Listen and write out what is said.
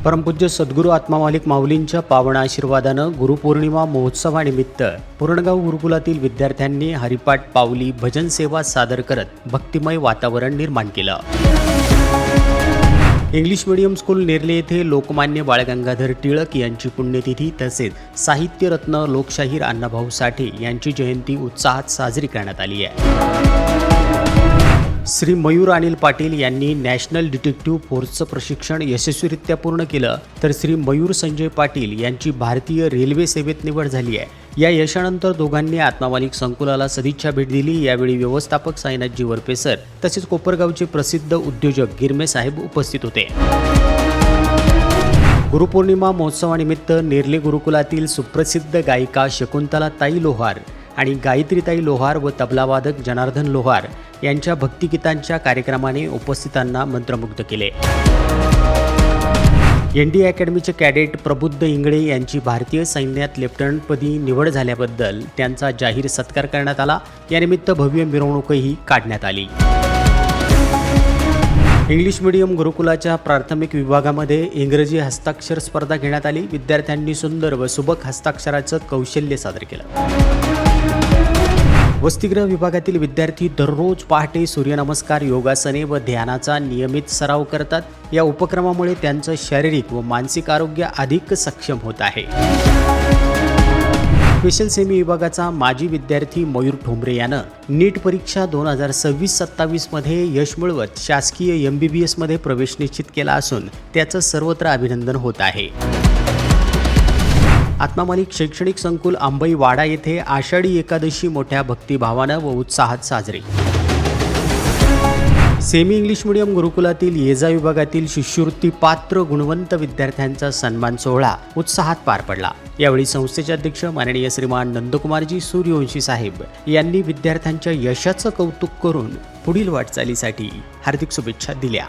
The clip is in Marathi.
परमपूज्य सद्गुरू आत्मामालिक माऊलींच्या पावन आशीर्वादानं गुरुपौर्णिमा महोत्सवानिमित्त पुरणगाव गुरुकुलातील विद्यार्थ्यांनी हरिपाठ, पावली, भजन सेवा सादर करत भक्तिमय वातावरण निर्माण केलं. इंग्लिश मीडियम स्कूल नेरले येथे लोकमान्य बाळ गंगाधर टिळक यांची पुण्यतिथी तसेच साहित्यरत्न लोकशाहीर अण्णाभाऊ साठे यांची जयंती उत्साहात साजरी करण्यात आली आहे. श्री मयूर अनिल पाटील यांनी नॅशनल डिटेक्टिव्ह फोर्सचं प्रशिक्षण यशस्वीरित्या पूर्ण केलं, तर श्री मयूर संजय पाटील यांची भारतीय रेल्वे सेवेत निवड झाली आहे. या यशानंतर दोघांनी आत्मामालिक संकुलाला सदिच्छा भेट दिली. यावेळी व्यवस्थापक साईनाथजी वरपेसर तसेच कोपरगावचे प्रसिद्ध उद्योजक गिरमे साहेब उपस्थित होते. गुरुपौर्णिमा महोत्सवानिमित्त नेरले गुरुकुलातील सुप्रसिद्ध गायिका शकुंतलाताई लोहार आणि गायत्रीताई लोहार व तबलावादक जनार्दन लोहार यांच्या भक्तिगीतांच्या कार्यक्रमाने उपस्थितांना मंत्रमुग्ध केले. एनडी अकॅडमीचे कॅडेट प्रबुद्ध इंगळे यांची भारतीय सैन्यात लेफ्टनंटपदी निवड झाल्याबद्दल त्यांचा जाहीर सत्कार करण्यात आला. यानिमित्त भव्य मिरवणूकही काढण्यात आली. इंग्लिश मीडियम गुरुकुलाच्या प्राथमिक विभागामध्ये इंग्रजी हस्ताक्षर स्पर्धा घेण्यात आली. विद्यार्थ्यांनी सुंदर व सुबक हस्ताक्षराचं कौशल्य सादर केलं. वसतिगृह विभागातील विद्यार्थी दररोज पहाटे सूर्यनमस्कार, योगासने व ध्यानाचा नियमित सराव करतात. या उपक्रमामुळे त्यांचं शारीरिक व मानसिक आरोग्य अधिक सक्षम होत आहे. स्पेशल सेमी विभागाचा माजी विद्यार्थी मयूर ठोंबरे यानं नीट परीक्षा 2026-27 मध्ये यश मिळवत शासकीय MBBS मध्ये प्रवेश निश्चित केला असून त्याचं सर्वत्र अभिनंदन होत आहे. आत्मामालिक शैक्षणिक संकुल अंबई वाडा येथे आषाढी एकादशी मोठ्या भक्तिभावानं व उत्साहात साजरी. सेमी इंग्लिश मीडियम गुरुकुलातील येजा विभागातील शिष्यवृत्ती पात्र गुणवंत विद्यार्थ्यांचा सन्मान सोहळा उत्साहात पार पडला. यावेळी संस्थेचे अध्यक्ष माननीय श्रीमान नंदकुमारजी सूर्यवंशी साहेब यांनी विद्यार्थ्यांच्या यशाचं कौतुक करून पुढील वाटचालीसाठी हार्दिक शुभेच्छा दिल्या.